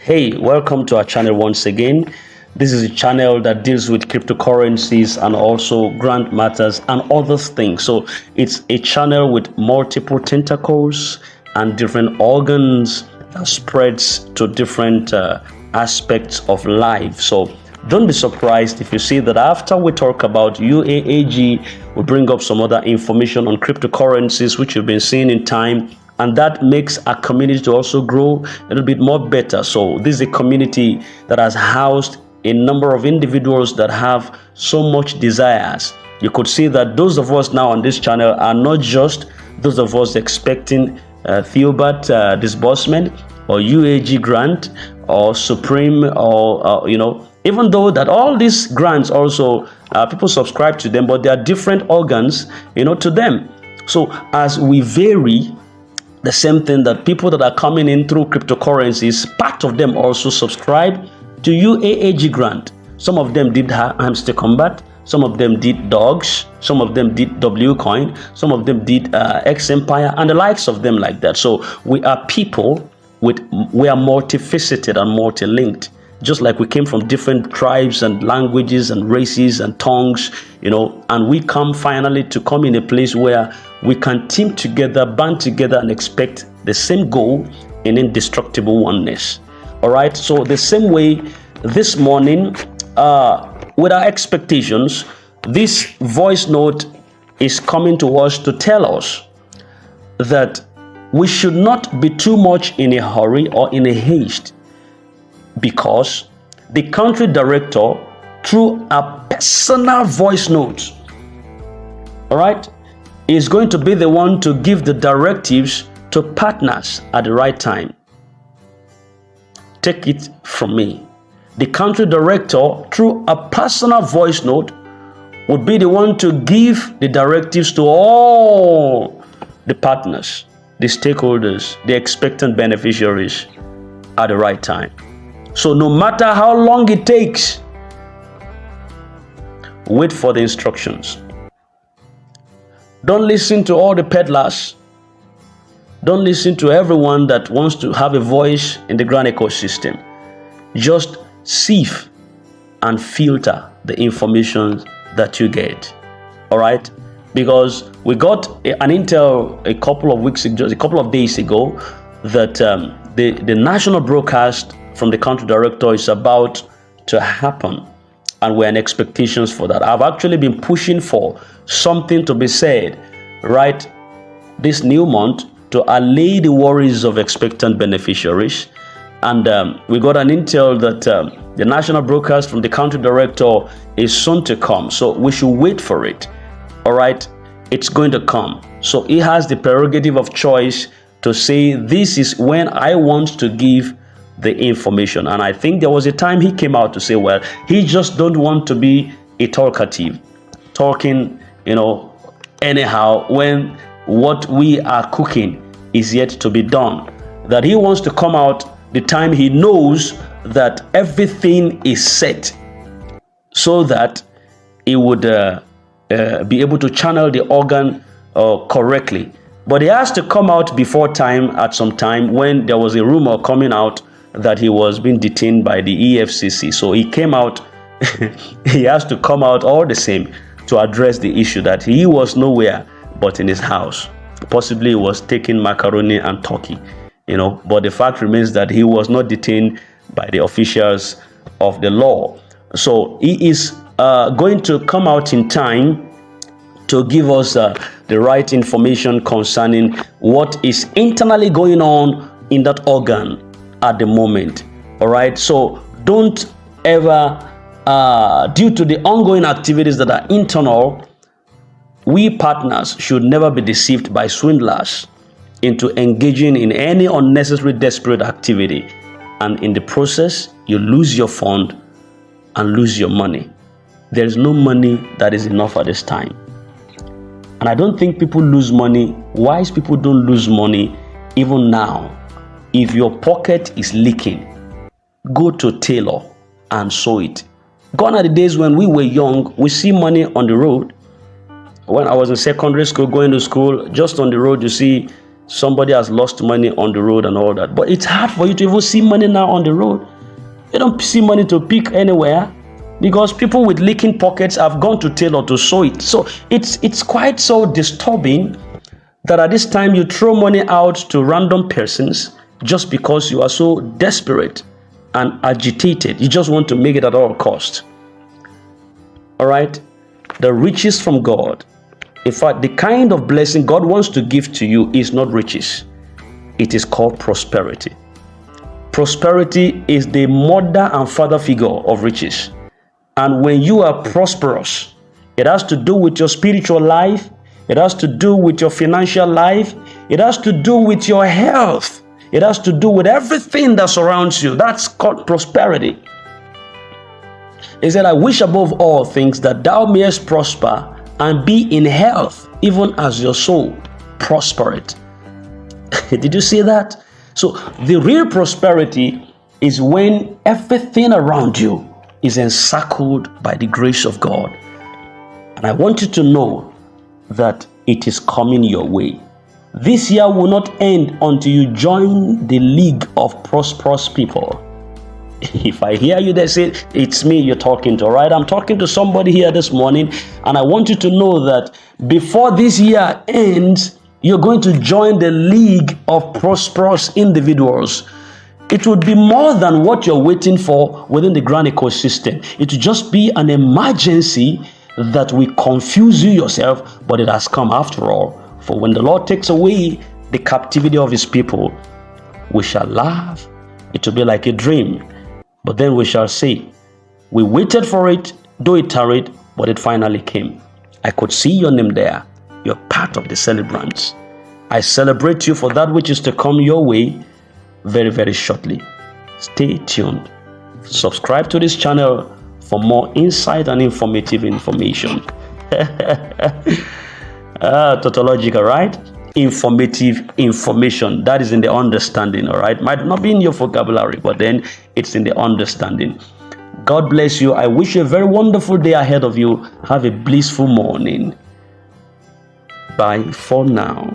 Hey, welcome to our channel once again. This is a channel that deals with cryptocurrencies and also grant matters and other things. So it's a channel with multiple tentacles and different organs that spreads to different aspects of life. So don't be surprised if you see that after we talk about UAAG, we bring up some other information on cryptocurrencies, which you've been seeing in time. And that makes our community to also grow a little bit more better. So this is a community that has housed a number of individuals that have so much desires. You could see that those of us now on this channel are not just those of us expecting Theobarth disbursement or UAAG grant or Supreme or even though that all these grants also people subscribe to them, but there are different organs to them. So as we vary, the same thing that people that are coming in through cryptocurrencies, part of them also subscribe to UAAG grant. Some of them did hamster combat, some of them did dogs, some of them did WCoin, some of them did X Empire and the likes of them like that. So we are people we are multifaceted and multi-linked. Just like we came from different tribes and languages and races and tongues, and we come finally to come in a place where we can team together, band together, and expect the same goal in indestructible oneness. All right. So the same way this morning, with our expectations, this voice note is coming to us to tell us that we should not be too much in a hurry or in a haste, because the country director, through a personal voice note, all right, is going to be the one to give the directives to partners at the right time. Take it from me. The country director, through a personal voice note, would be the one to give the directives to all the partners, the stakeholders, the expectant beneficiaries at the right time. So no matter how long it takes, wait for the instructions. Don't listen to all the peddlers. Don't listen to everyone that wants to have a voice in the grant ecosystem. Just sieve and filter the information that you get. All right? Because we got an intel a couple of weeks ago, a couple of days ago, that the national broadcast from the country director is about to happen, and we're in expectations for that. I've actually been pushing for something to be said right this new month to allay the worries of expectant beneficiaries, and we got an intel that the national broadcast from the country director is soon to come, so we should wait for it. All right, it's going to come, so he has the prerogative of choice to say this is when I want to give the information. And I think there was a time he came out to say, well, he just don't want to be a talkative, talking anyhow, when what we are cooking is yet to be done. That he wants to come out the time he knows that everything is set, so that he would be able to channel the organ correctly. But he has to come out before time, at some time when there was a rumor coming out that he was being detained by the EFCC. So he came out, he has to come out all the same to address the issue that he was nowhere but in his house. Possibly he was taking macaroni and turkey, but the fact remains that he was not detained by the officials of the law. So he is going to come out in time to give us the right information concerning what is internally going on in that organ at the moment. All right, so don't ever due to the ongoing activities that are internal, we partners should never be deceived by swindlers into engaging in any unnecessary desperate activity, and in the process you lose your fund and lose your money. There is no money that is enough at this time, and I don't think people lose money. Wise people don't lose money even now. If your pocket is leaking, go to tailor and sew it. Gone are the days when we were young, we see money on the road. When I was in secondary school, going to school, just on the road, you see somebody has lost money on the road and all that. But it's hard for you to even see money now on the road. You don't see money to pick anywhere because people with leaking pockets have gone to tailor to sew it. So it's quite so disturbing that at this time you throw money out to random persons just because you are so desperate and agitated. You just want to make it at all costs. All right? The riches from God. In fact, the kind of blessing God wants to give to you is not riches. It is called prosperity. Prosperity is the mother and father figure of riches. And when you are prosperous, it has to do with your spiritual life. It has to do with your financial life. It has to do with your health. It has to do with everything that surrounds you. That's called prosperity. He said, I wish above all things that thou mayest prosper and be in health, even as your soul prospereth. Did you see that? So the real prosperity is when everything around you is encircled by the grace of God. And I want you to know that it is coming your way. This year will not end until you join the league of prosperous people. If I hear you, they say, it's me you're talking to, right? I'm talking to somebody here this morning, and I want you to know that before this year ends, you're going to join the league of prosperous individuals. It would be more than what you're waiting for within the grand ecosystem. It would just be an emergency that will confuse you yourself, but it has come after all. For when the Lord takes away the captivity of his people, we shall laugh. It will be like a dream. But then we shall say, we waited for it, though it tarried, but it finally came. I could see your name there. You're part of the celebrants. I celebrate you for that which is to come your way very, very shortly. Stay tuned. Subscribe to this channel for more insight and informative information. Tautological, right? Informative information. That is in the understanding, all right? Might not be in your vocabulary, but then it's in the understanding. God bless you. I wish you a very wonderful day ahead of you. Have a blissful morning. Bye for now.